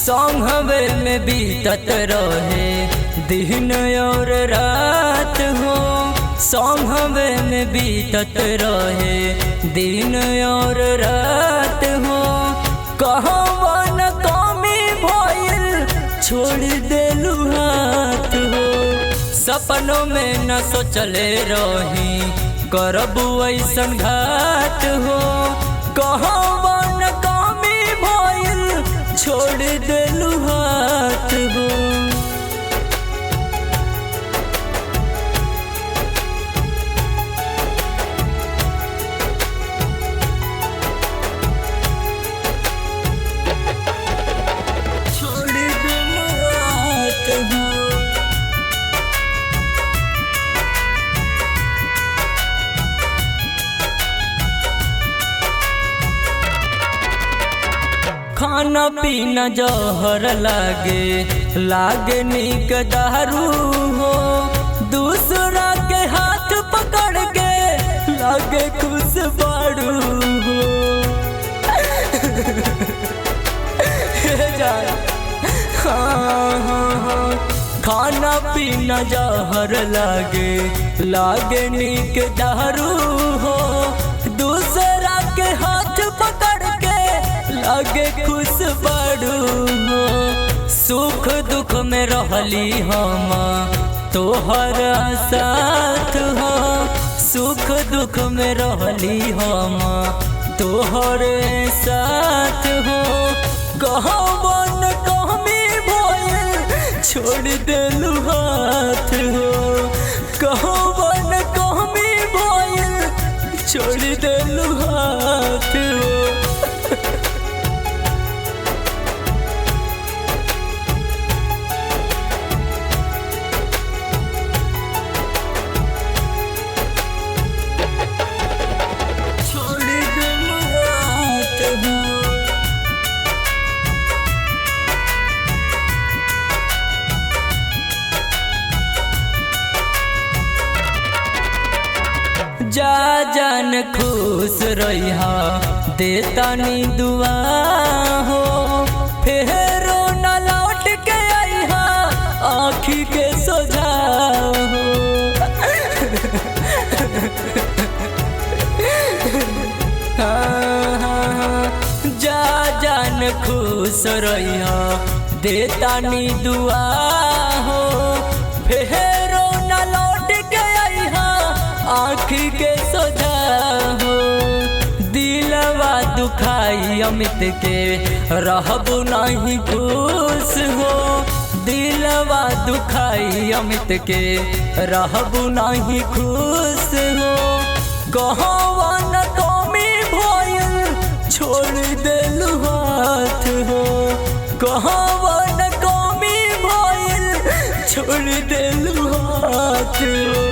संघवे में बीतत रहे दिन और रात हो, संघवे में बीतत रहे दिन और रात हो। कहवन कमी भइल छोड़ देलू हाथ हो, सपनों में न सोचले रही करबू ऐसन घात हो। कहवन कमी भइल छोड़ देलू हाथ हो। खाना पीना जहर लागे निक दारू हो, दूसरा के हाथ पकड़ के लागे खुश बारू हो। हाँ, खाना पीना जहर लागे निक दारू हो, दूसरा के हाथ पकड़ के लागे खुश बारू हो। सुख दुख में रहली हम तोहर साथ हो, सुख दुख में रहली हम तोहर साथ हो। कहवन कमी भइल छोड़ देलू हाथ हो, कहवन कमी भइल छोड़ देलू हाथ हो। जा जान खुश रहिहा देतानी दुआ हो, फेरो न लौट के आइहा आँखी के सोझा हो। जा जान खुश रहिहा देतानी दुआ हो, फेरो न लौट के आइहा आँखी के सोझा हो। दिलवा दुखाई अमित के रहबू नहीं खुश हो, दिलवा दुखाई अमित के रहबू नहीं खुश हो। कहवन कमी भइल छोड़ देलू हाथ हो, कहवन कमी भइल छोड़ देलू हाथ हो।